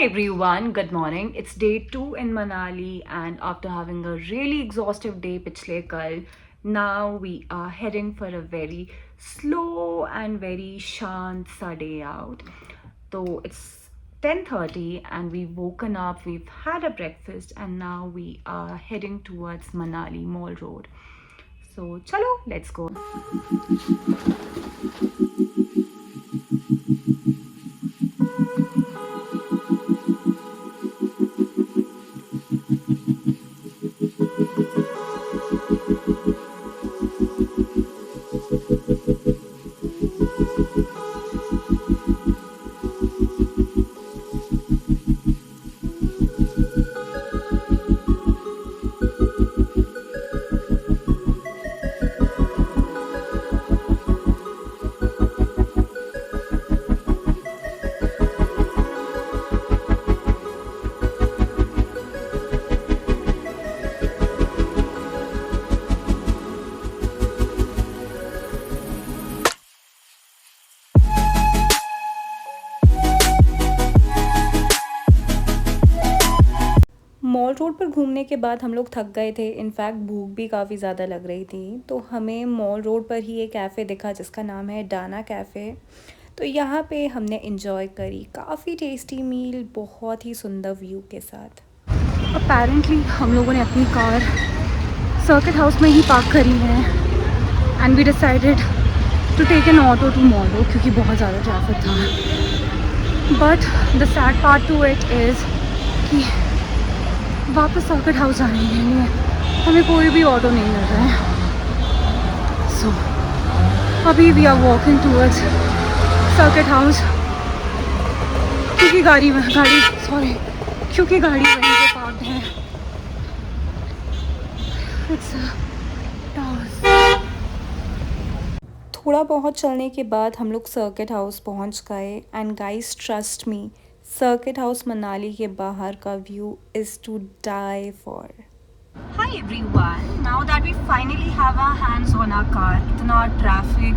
everyone, good morning. It's day 2 in Manali, and after having a really exhaustive day, pichle kal, now we are heading for a very slow and very shant sa day out. So it's 10:30 and we've woken up, we've had a breakfast, and now we are heading towards Manali Mall Road. So chalo, let's go. Mall road पर घूमने के बाद हम लोग थक गए थे। In fact भूख भी काफ़ी ज़्यादा लग रही थी, तो हमें मॉल रोड पर ही एक कैफ़े दिखा जिसका नाम है डाना कैफ़े। तो यहाँ पे हमने इन्जॉय करी काफ़ी टेस्टी मील, बहुत ही सुंदर व्यू के साथ। अपेरेंटली हम लोगों ने अपनी कार सर्किट हाउस में ही पार्क करी है and we decided to take an auto to mall road क्योंकि बहुत ज़्यादा ट्रैफिक था। But the sad part to it is कि वापस सर्किट हाउस जाने के लिए हमें कोई भी ऑटो नहीं मिल रहा है। सो अभी we are walking towards circuit house क्योंकि गाड़ी वहीं पे पार्क्ड है। थोड़ा बहुत चलने के बाद हम लोग सर्किट हाउस पहुंच गए and guys trust me, circuit house Manali के बाहर का view is to die for. Hi everyone, now that we finally have our hands on our car, इतना ट्रैफिक,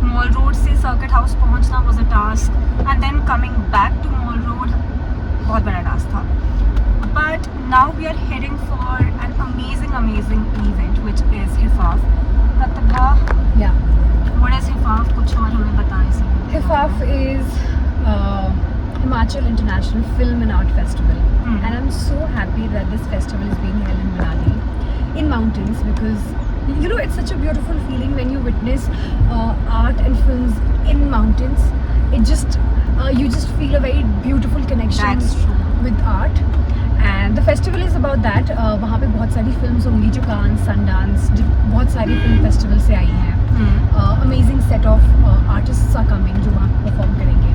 मॉल रोड से सर्किट हाउस पहुंचना was a task and then coming back to mall road बहुत बड़ा task था। But now we are heading for an amazing event which is हिफाफ। Pratibha, Yeah, what is हिफाफ? कुछ और हमें बताएं sir. Hifaf is Himachal International Film and Art Festival, and I'm so happy that this festival is being held in Manali, in mountains, because it's such a beautiful feeling when you witness art and films in mountains. It just you just feel a very beautiful connection That's true. with art. And the festival is about that. वहाँ पे बहुत सारी films होंगी जो कान, Sundance, बहुत सारी film festival से आई हैं। Amazing set of artists are coming जो वहाँ perform करेंगे।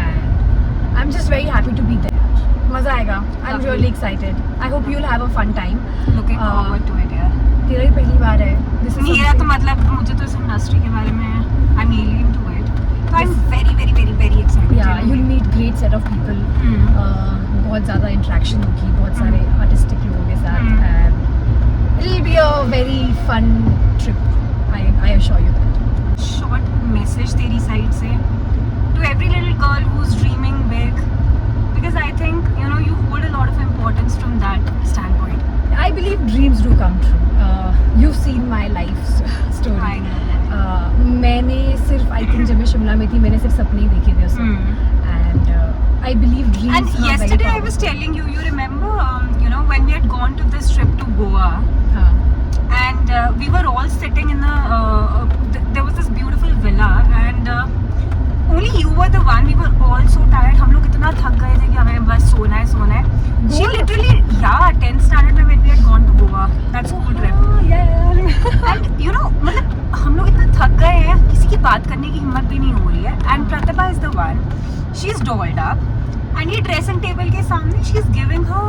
And I'm just very happy to be there. मज़ा आएगा। I'm Lovely. really excited. I hope you'll have a fun time. Looking forward to it यार। तेरा ही पहली बार है। This is मेरा तो something- मतलब मुझे तो इस इंडस्ट्री के बारे में I'm alien to it, so I'm very excited. Yeah, you'll meet great set of people. बहुत ज़्यादा interaction होगी बहुत सारे artistic लोगों के साथ, and it'll be a very fun trip. I assure you that. Short message तेरी side से to every little girl who's dreaming big, because I think you hold a lot of importance from that standpoint. I believe dreams do come true. You've seen my life story. I know. मैंने सिर्फ I think जब मैं शिमला में थी मैंने सिर्फ सपने ही देखे थे उस वक्त, and I believe dreams And are very yesterday I was powerful. telling you, remember when we had gone to this trip to Goa. हाँ. And we were all sitting in there was this beautiful villa, and only you were the one. We were all so tired. हम लोग इतना थक गए थे कि हमें बस सोना है। She Goa? literally, 10th standard में when we had gone to Goa, that school trip. And मतलब हम लोग इतना थक गए हैं, किसी की बात करने की हिम्मत भी नहीं हो रही है। And Pratibha is the one. She is dolled up, and ये dressing table के सामने she is giving her,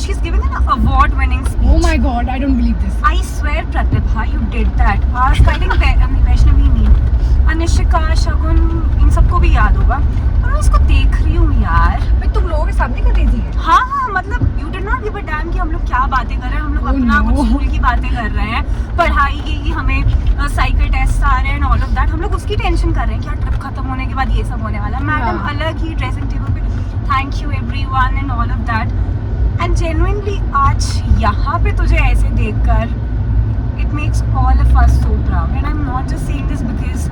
she's giving an award-winning speech. Oh my God, I don't believe this. I swear, Pratibha, you did that. I was fighting Vaishnavi नहीं, अनिशिका, शगुन, इन सबको भी याद होगा। और मैं इसको देख रही हूँ यार। भाई तुम लोगों के सामने कर रही थी? हाँ, मतलब you did not give a damn कि हम लोग क्या बातें कर रहे हैं। हम लोग अपना no. कुछ स्कूल की बातें कर रहे हैं, पढ़ाई की, हमें साइकिल टेस्ट आ रहे हैं और ऑल ऑफ दैट। हम लोग उसकी टेंशन कर रहे हैं कि यार ट्रिप खत्म होने के बाद ये सब होने वाला है। मैडम अलग ही ड्रेसिंग टेबल पे thank you everyone and all of that. And genuinely आज यहाँ पे तुझे ऐसे देखकर it makes all of us so proud, and I'm not just saying this because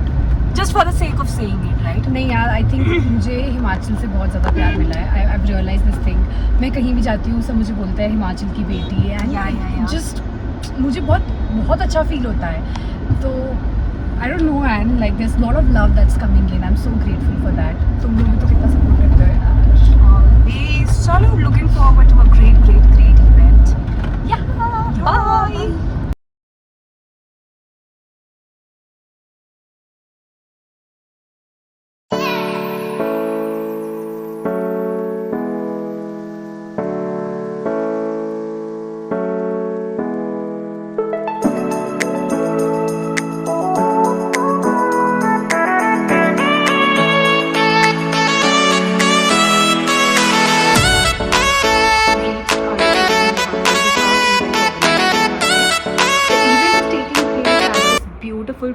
just for the sake of saying it, right? नहीं यार, I think मुझे हिमाचल से बहुत ज़्यादा प्यार मिला है. आई रियलाइज दिस थिंग. मैं कहीं भी जाती हूँ सब मुझे बोलते हैं हिमाचल की बेटी है. एंड जस्ट मुझे बहुत अच्छा फील होता है. तो I don't know, and like this lot of love that's coming in. I am so grateful for that. तुम लोग भी तो कितना सपोर्ट करते हो यार. Always. चलो, looking forward to a great event. Yeah. Bye.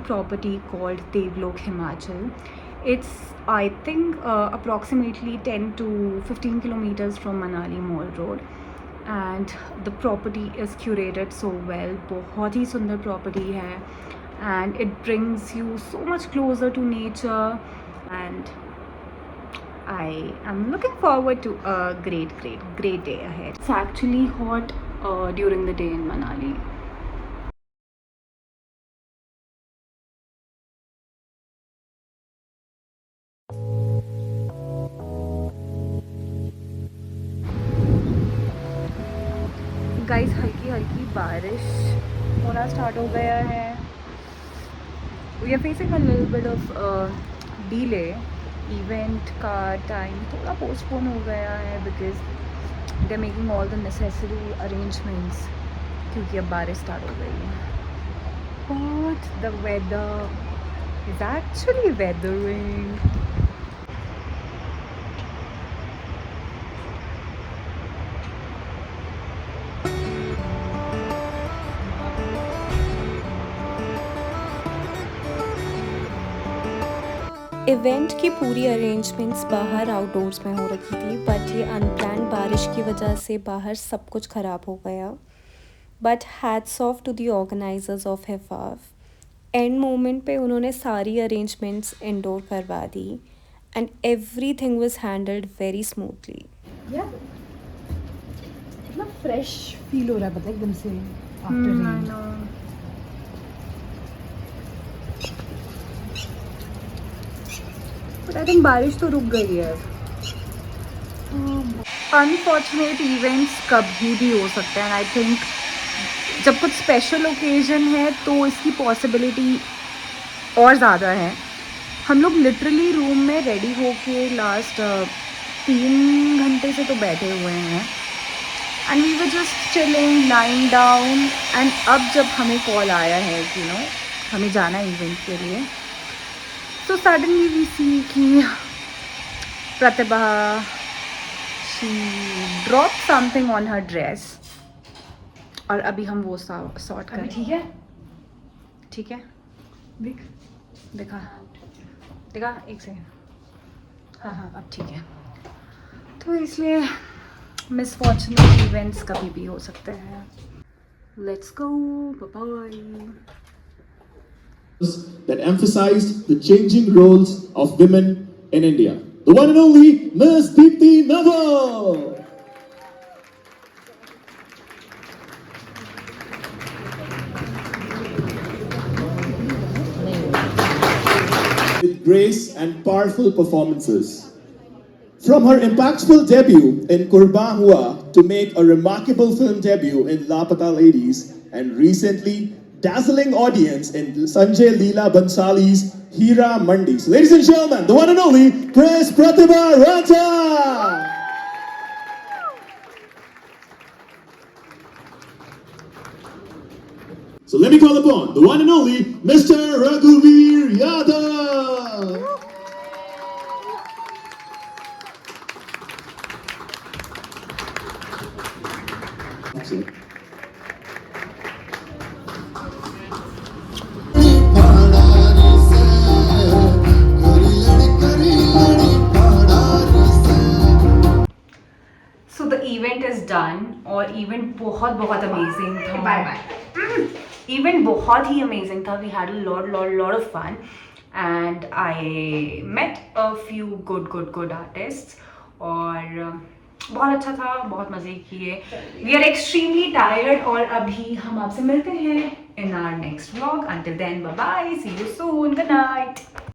Property called Devlok Himachal. It's, I think, approximately 10 to 15 kilometers from Manali Mall Road, and the property is curated so well. बहुत ही सुंदर property है, and it brings you so much closer to nature, and I am looking forward to a great day ahead. It's actually hot during the day in Manali. गाइस, हल्की हल्की बारिश होना start हो गया है. We are facing a little bit of delay. Event का time थोड़ा पोस्टपोन हो गया है because they are making all the necessary arrangements, क्योंकि अब बारिश स्टार्ट हो गई है. But the weather is actually weathering. Event की पूरी अरेंजमेंट्स बाहर आउटडोर्स में हो रखी थी, बट ये अनप्लान्ड बारिश की वजह से बाहर सब कुछ ख़राब हो गया. But hats off to the organisers of हिफाफ. एंड मोमेंट पे उन्होंने सारी अरेंजमेंट्स इंडोर करवा दी, and everything was handled very smoothly. कितना फ्रेश फील हो रहा है, पता है, एकदम से आफ्टर. आई थिंक बारिश तो रुक गई है. अनफॉर्चुनेट इवेंट्स कभी भी हो सकते हैं. आई थिंक जब कुछ स्पेशल ओकेजन है तो इसकी पॉसिबिलिटी और ज़्यादा है. हम लोग लिटरली रूम में रेडी होके लास्ट 3 घंटे से तो बैठे हुए हैं, and we were just chilling, lying down. And अब जब हमें कॉल आया है कि हमें जाना है इवेंट के लिए, तो सडनली वी सी कि Pratibha, she drop something on her dress, और अभी हम वो सॉर्ट करें. ठीक है देखा एक सेकेंड. हाँ अब ठीक है. तो इसलिए मिसफॉर्चुनेट इवेंट्स कभी भी हो सकते हैं. Let's go, bye. That emphasized the changing roles of women in India. The one and only Ms. Deepti Naval. With grace and powerful performances. From her impactful debut in Qurban Hua to make a remarkable film debut in Lapata Ladies, and recently dazzling audience in Sanjay Leela Bansali's Hira Mandi. So ladies and gentlemen, the one and only Chris Pratibha Ranta. So let me call upon the one and only Mr. Raghuveer Yadav. Excellent. Fun और event बहुत बहुत amazing था. Bye bye. Event बहुत ही amazing था. We had a lot of fun and I met a few good artists और बहुत अच्छा था, बहुत मज़े किए. वी आर एक्सट्रीमली टायर्ड और अभी हम आपसे मिलते हैं in our next vlog. Until then bye bye, see you soon, good night.